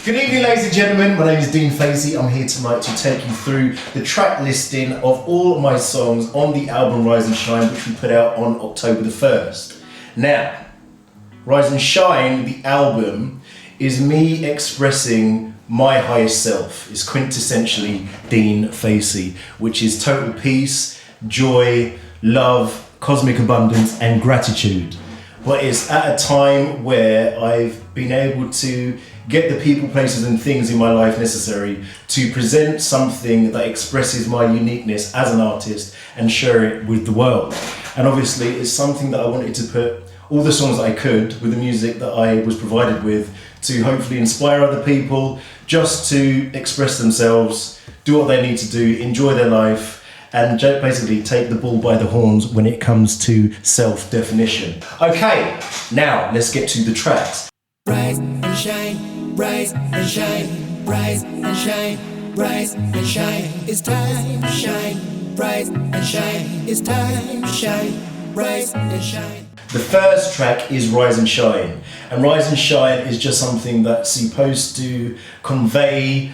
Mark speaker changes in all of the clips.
Speaker 1: Good evening, ladies and gentlemen. My name is Dean Facey. I'm here tonight to take you through the track listing of all of my songs on the album Rise and Shine, which we put out on October the 1st. Now, Rise and Shine, the album, is me expressing my highest self. It's quintessentially Dean Facey, which is total peace, joy, love, cosmic abundance, and gratitude. But it's at a time where I've been able to get the people, places, and things in my life necessary to present something that expresses my uniqueness as an artist and share it with the world. And obviously, it's something that I wanted to put all the songs that I could with the music that I was provided with to hopefully inspire other people just to express themselves, do what they need to do, enjoy their life, and basically take the bull by the horns when it comes to self-definition. Okay, now let's get to the tracks.
Speaker 2: Rise and shine, rise and shine, rise and shine, rise and shine. It's time to shine, rise and shine. It's time to shine, rise and shine.
Speaker 1: The first track is Rise and Shine, and Rise and Shine is just something that's supposed to convey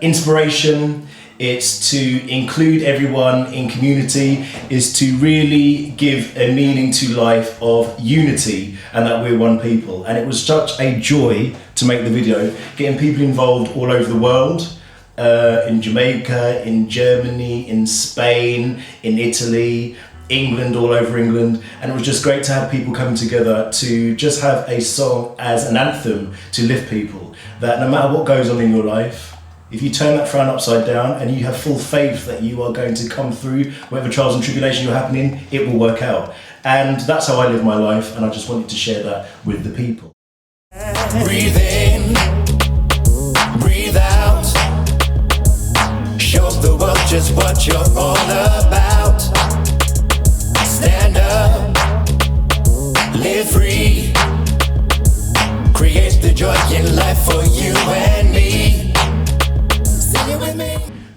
Speaker 1: inspiration. It's to include everyone in community, is to really give a meaning to life of unity and that we're one people. And it was such a joy to make the video, getting people involved all over the world, in Jamaica, in Germany, in Spain, in Italy, England, all over England. And it was just great to have people coming together to just have a song as an anthem to lift people. That no matter what goes on in your life, if you turn that frown upside down and you have full faith that you are going to come through whatever trials and tribulations you're happening, it will work out. And that's how I live my life, and I just wanted to share that with the people.
Speaker 2: Breathe in, breathe out. Show the world just what you're all about. Stand up, live free. Create the joy in life for you and me.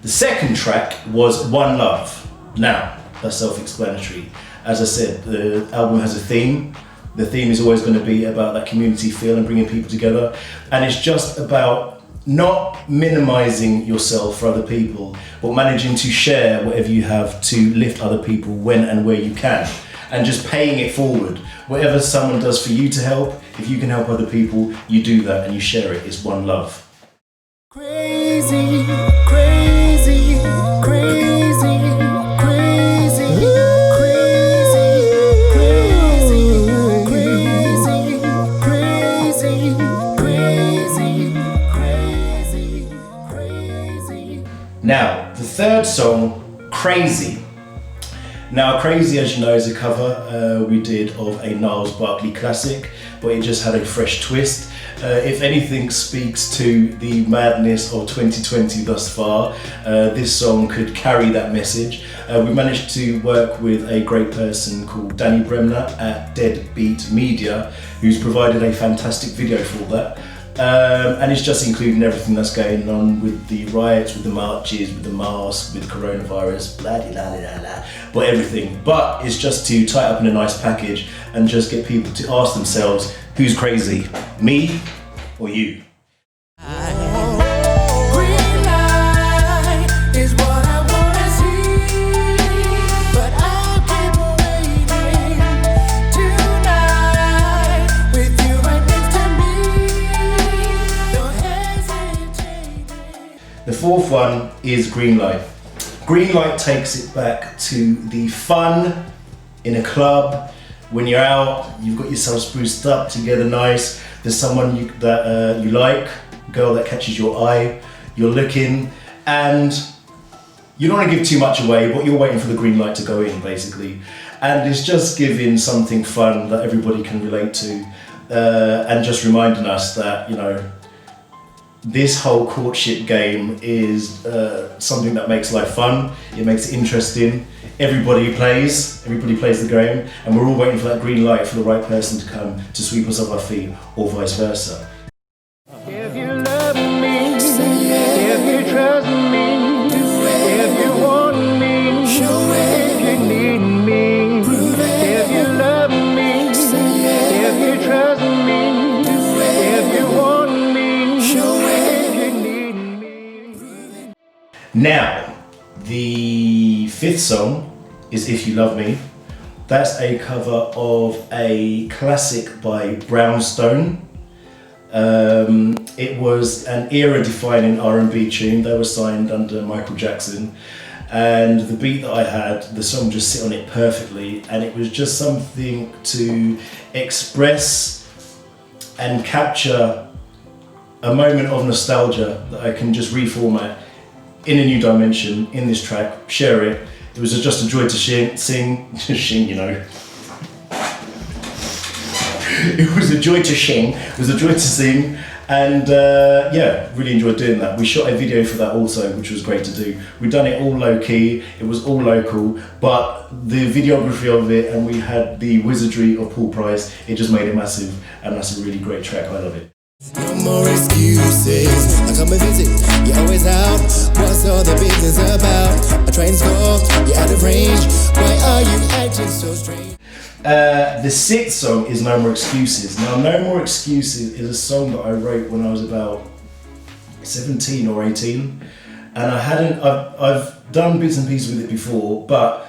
Speaker 1: The second track was One Love. Now, that's self-explanatory. As I said, the album has a theme. The theme is always going to be about that community feel and bringing people together. And it's just about not minimizing yourself for other people, but managing to share whatever you have to lift other people when and where you can. And just paying it forward. Whatever someone does for you to help, if you can help other people, you do that and you share it. It's one love.
Speaker 2: Crazy, crazy, crazy, crazy, crazy, crazy, crazy, crazy, crazy, crazy.
Speaker 1: Now, the third song, Crazy. Now, Crazy, as you know, is a cover we did of a Gnarls Barkley classic, but it just had a fresh twist. If anything speaks to the madness of 2020 thus far, this song could carry that message. We managed to work with a great person called Danny Bremner at Deadbeat Media, who's provided a fantastic video for that. And it's just including everything that's going on with the riots, with the marches, with the masks, with coronavirus, blah blah blah blah blah, but everything. But it's just to tie it up in a nice package and just get people to ask themselves, who's crazy, me or you? The fourth one is Green Light. Green Light takes it back to the fun in a club. When you're out, you've got yourself spruced up together nice. There's someone that you like, a girl that catches your eye, you're looking, and you don't want to give too much away, but you're waiting for the green light to go in, basically. And it's just giving something fun that everybody can relate to, and just reminding us that, you know, this whole courtship game is something that makes life fun. It makes it interesting. Everybody plays the game, and we're all waiting for that green light for the right person to come to sweep us off our feet, or vice versa.
Speaker 3: If you love me, if you trust me, if you want me, if you need me, if you love me, if you trust me, if you want me,
Speaker 1: Now, the fifth song is If You Love Me. That's a cover of a classic by Brownstone. It was an era-defining R&B tune. They were signed under Michael Jackson, and the beat that I had, the song just sit on it perfectly, and it was just something to express and capture a moment of nostalgia that I can just reformat in a new dimension in this track, share it. It was just a joy to sing, you know. It was a joy to sing, it was a joy to sing, and yeah, really enjoyed doing that. We shot a video for that also, which was great to do. We'd done it all low key, it was all local, but the videography of it, and we had the wizardry of Paul Price, it just made it massive, and that's a really great track, I love it.
Speaker 2: No more excuses. I come and visit, you're always out. What's all the business about? A train's called, you're out of range. Why are you acting so strange?
Speaker 1: The sixth song is No More Excuses. Now, No More Excuses is a song that I wrote when I was about 17 or 18, and I've done bits and pieces with it before, but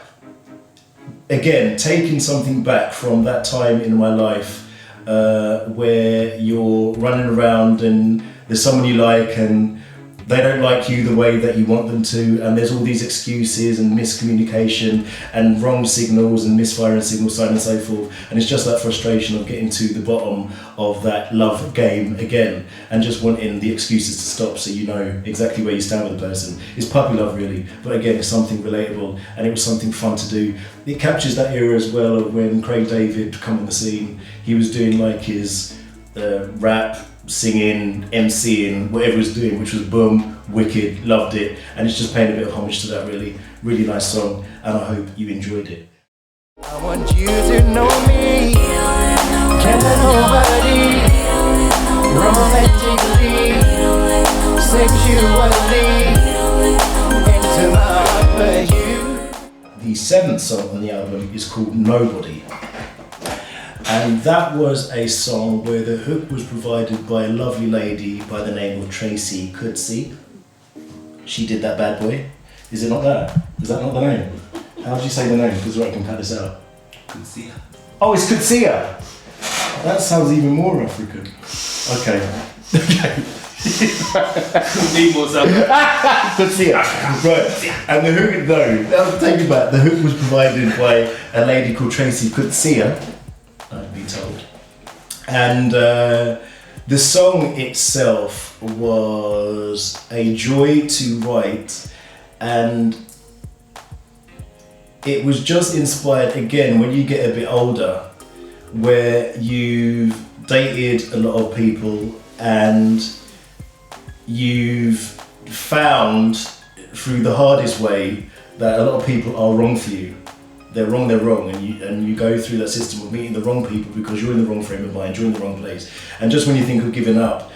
Speaker 1: again, taking something back from that time in my life where you're running around and there's someone you like and they don't like you the way that you want them to, and there's all these excuses and miscommunication and wrong signals and misfiring signals, so on and so forth, and it's just that frustration of getting to the bottom of that love game again and just wanting the excuses to stop so you know exactly where you stand with the person. It's puppy love really, but again, it's something relatable and it was something fun to do. It captures that era as well of when Craig David come on the scene. He was doing like his rap, singing, MCing, whatever he was doing, which was boom, wicked, loved it, and it's just paying a bit of homage to that really, really nice song, and I hope you enjoyed it.
Speaker 3: I want you to know me, can nobody, romantically, sexually, into my heart but you.
Speaker 1: The seventh song on the album is called Nobody. And that was a song where the hook was provided by a lovely lady by the name of Tracy Cootsey. She did that bad boy. Is it not that? Is that not the name? How do you say the name? Because I can cut this out.
Speaker 4: Cootsey.
Speaker 1: Oh, it's Cootsey. That sounds even more African. Okay.
Speaker 4: Need more stuff.
Speaker 1: Cootsey. Right. And the hook, no, take me back. The hook was provided by a lady called Tracy Cootsey, I'd be told. And the song itself was a joy to write, and it was just inspired again when you get a bit older, where you've dated a lot of people and you've found through the hardest way that a lot of people are wrong for you. They're wrong, and you go through that system of meeting the wrong people because you're in the wrong frame of mind, you're in the wrong place. And just when you think of giving up,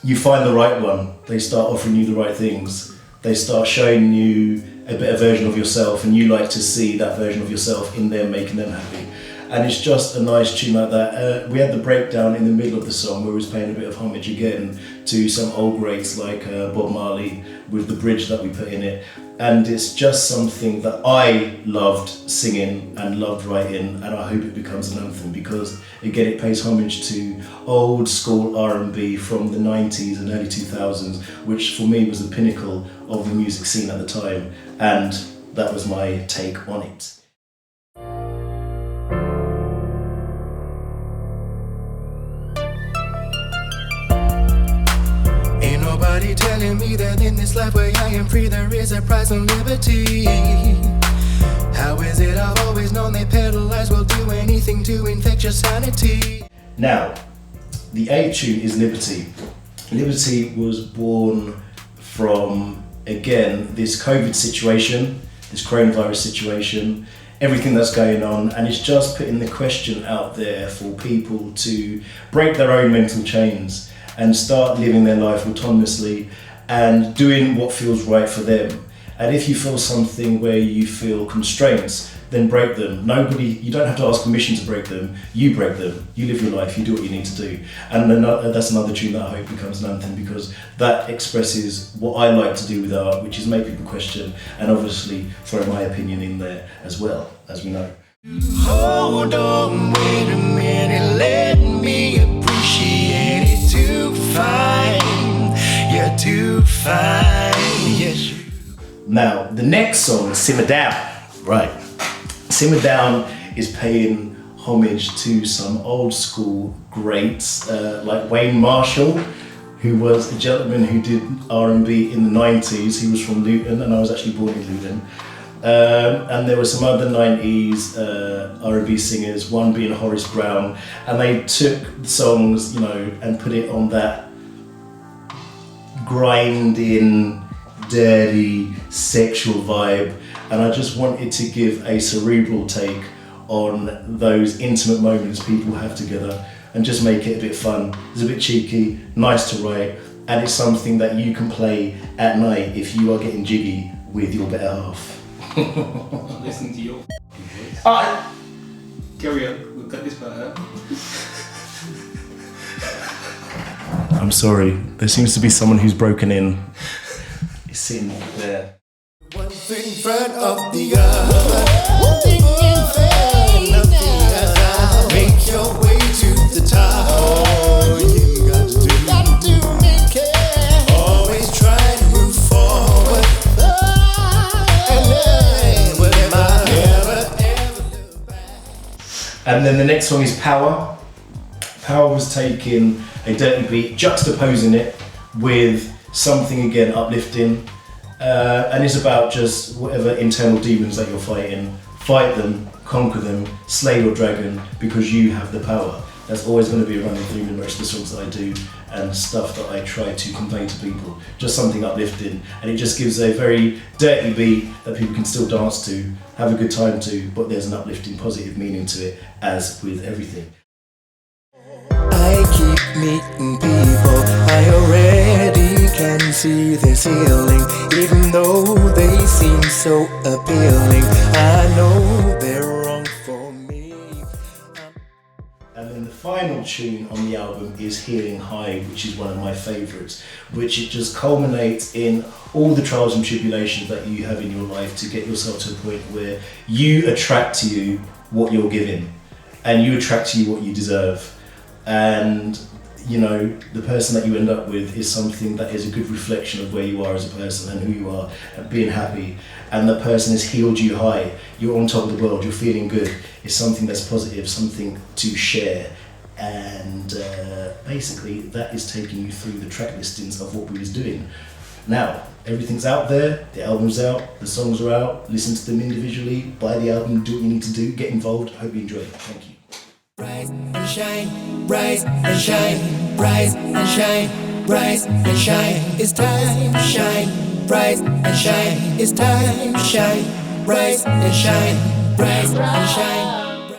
Speaker 1: you find the right one. They start offering you the right things. They start showing you a better version of yourself, and you like to see that version of yourself in them, making them happy. And it's just a nice tune like that. We had the breakdown in the middle of the song where we was paying a bit of homage again to some old greats like Bob Marley with the bridge that we put in it. And it's just something that I loved singing and loved writing, and I hope it becomes an anthem because again it pays homage to old school R&B from the 90s and early 2000s, which for me was the pinnacle of the music scene at the time, and that was my take on it.
Speaker 2: Nobody telling me that in this life where I am free there is a price on liberty. How is it I've always known they peddle lies will do anything to infect your sanity?
Speaker 1: Now, the eighth tune is Liberty. Liberty was born from, again, this COVID situation, this coronavirus situation, everything that's going on, and it's just putting the question out there for people to break their own mental chains and start living their life autonomously and doing what feels right for them. And if you feel something where you feel constraints, then break them. You don't have to ask permission to break them. You break them. You live your life. You do what you need to do. And that's another tune that I hope becomes an anthem, because that expresses what I like to do with art, which is make people question and obviously throw my opinion in there as well, as we know.
Speaker 2: Hold on, wait a minute, let me appreciate it. Too fine, you're too fine, yes.
Speaker 1: Now, the next song, Simmer Down. Right. Simmer Down is paying homage to some old school greats like Wayne Marshall, who was a gentleman who did R&B in the 90s. He was from Luton, and I was actually born in Luton. And there were some other 90s R&B singers, one being Horace Brown, and they took the songs, and put it on that grinding, dirty, sexual vibe. And I just wanted to give a cerebral take on those intimate moments people have together and just make it a bit fun. It's a bit cheeky, nice to write, and it's something that you can play at night if you are getting jiggy with your better half.
Speaker 4: Listen to your voice. Carry on, we'll cut this part out.
Speaker 1: I'm sorry, there seems to be someone who's broken in. He's sitting there.
Speaker 2: One thing in front of the other, one thing in front of the other. Make your way to the top. All you got to do is care. Always try to move forward. And never ever look back.
Speaker 1: And then the next song is Power. Power was taking a dirty beat, juxtaposing it with something again uplifting. And it's about just whatever internal demons that you're fighting, fight them, conquer them, slay your dragon, because you have the power. That's always going to be running through the rest of the songs that I do and stuff that I try to convey to people. Just something uplifting, and it just gives a very dirty beat that people can still dance to, have a good time to, but there's an uplifting, positive meaning to it, as with everything.
Speaker 2: I keep meeting people, I already can see their ceiling. Even though they seem so appealing, I know they're wrong for me.
Speaker 1: And then the final tune on the album is Healing High, which is one of my favourites, which it just culminates in all the trials and tribulations that you have in your life to get yourself to a point where you attract to you what you're giving, and you attract to you what you deserve. And the person that you end up with is something that is a good reflection of where you are as a person and who you are, and being happy. And the person has healed you high. You're on top of the world. You're feeling good. It's something that's positive, something to share. And basically, that is taking you through the track listings of what we was doing. Now, everything's out there. The album's out. The songs are out. Listen to them individually. Buy the album. Do what you need to do. Get involved. Hope you enjoy it. Thank you.
Speaker 2: Rise and shine, rise and shine, rise and shine, rise and shine. It's time to shine, rise and shine. It's time to shine, rise and shine, rise and shine.